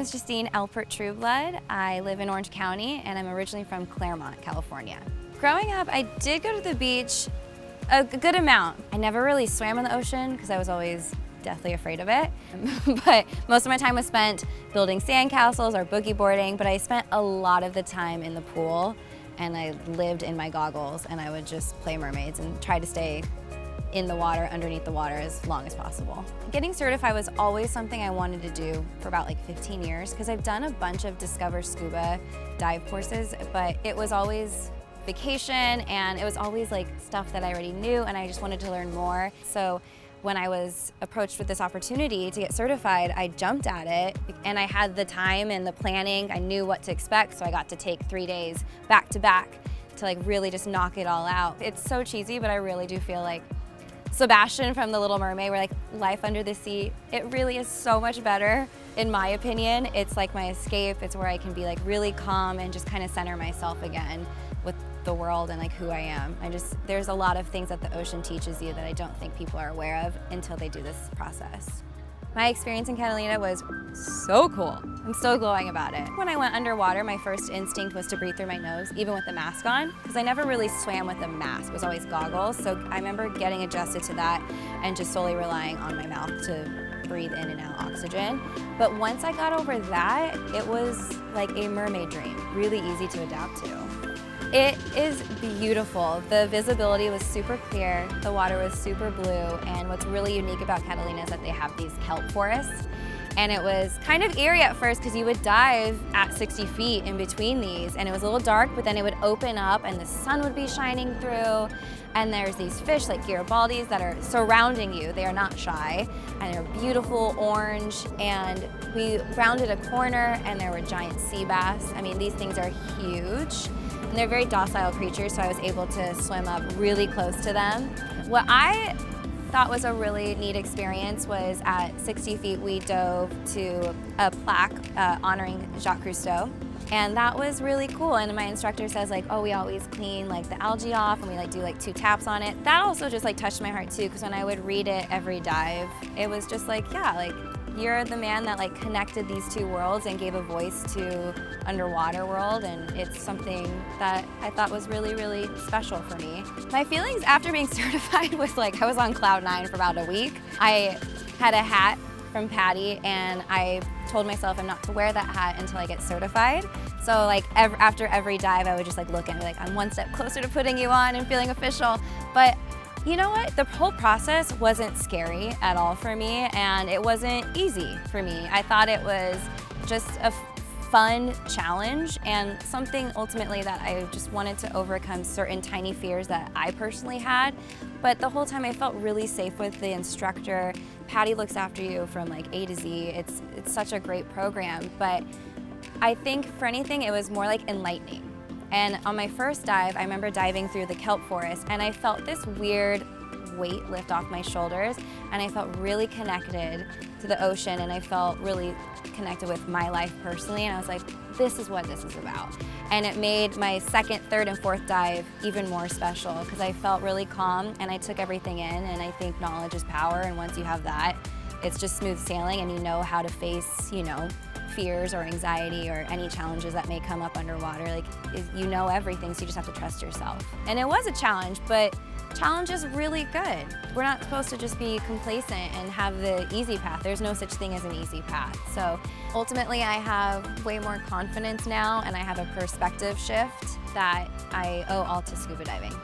is Justine Trueblood. I live in Orange County and I'm originally from Claremont, California. Growing up, I did go to the beach a good amount. I never really swam in the ocean because I was always deathly afraid of it. But most of my time was spent building sandcastles or boogie boarding, but I spent a lot of the time in the pool and I lived in my goggles and I would just play mermaids and try to stay in the water, underneath the water as long as possible. Getting certified was always something I wanted to do for about like 15 years because I've done a bunch of Discover Scuba dive courses, but it was always vacation and it was always like stuff that I already knew and I just wanted to learn more. So when I was approached with this opportunity to get certified, I jumped at it and I had the time and the planning. I knew what to expect, so I got to take 3 days back to back to like really just knock it all out. It's so cheesy, but I really do feel like Sebastian from The Little Mermaid, where like life under the sea, it really is so much better in my opinion. It's like my escape. It's where I can be like really calm and just kind of center myself again with the world and like who I am. There's a lot of things that the ocean teaches you that I don't think people are aware of until they do this process. My experience in Catalina was so cool. I'm still glowing about it. When I went underwater, my first instinct was to breathe through my nose, even with the mask on, because I never really swam with a mask. It was always goggles. So I remember getting adjusted to that and just solely relying on my mouth to breathe in and out oxygen. But once I got over that, it was like a mermaid dream, really easy to adapt to. It is beautiful. The visibility was super clear, the water was super blue, and what's really unique about Catalina is that they have these kelp forests. And it was kind of eerie at first because you would dive at 60 feet in between these and it was a little dark, but then it would open up and the sun would be shining through. And there's these fish like Garibaldis that are surrounding you. They are not shy and they're beautiful orange. And we rounded a corner and there were giant sea bass. I mean, these things are huge. And they're very docile creatures, so I was able to swim up really close to them. What I thought was a really neat experience was at 60 feet we dove to a plaque honoring Jacques Cousteau. And that was really cool. And my instructor says like, oh, we always clean like the algae off and we like do like 2 taps on it. That also just like touched my heart too, because when I would read it every dive, it was just like, yeah, like you're the man that like connected these 2 worlds and gave a voice to underwater world, and it's something that I thought was really, really special for me. My feelings after being certified was like I was on cloud 9 for about a week. I had a hat from PADI and I told myself I'm not to wear that hat until I get certified. So like after every dive I would just like look and be like, I'm one step closer to putting you on and feeling official. But you know what? The whole process wasn't scary at all for me and it wasn't easy for me. I thought it was just a fun challenge and something ultimately that I just wanted to overcome certain tiny fears that I personally had. But the whole time I felt really safe with the instructor. PADI looks after you from like A to Z. It's such a great program, but I think for anything it was more like enlightening. And on my first dive, I remember diving through the kelp forest and I felt this weird weight lift off my shoulders and I felt really connected to the ocean and I felt really connected with my life personally, and I was like, this is what this is about. And it made my second, third, and fourth dive even more special because I felt really calm and I took everything in, and I think knowledge is power, and once you have that, it's just smooth sailing and you know how to face, you know, fears or anxiety or any challenges that may come up underwater. Like, you know everything, so you just have to trust yourself. And it was a challenge, but challenge is really good. We're not supposed to just be complacent and have the easy path. There's no such thing as an easy path. So ultimately I have way more confidence now and I have a perspective shift that I owe all to scuba diving.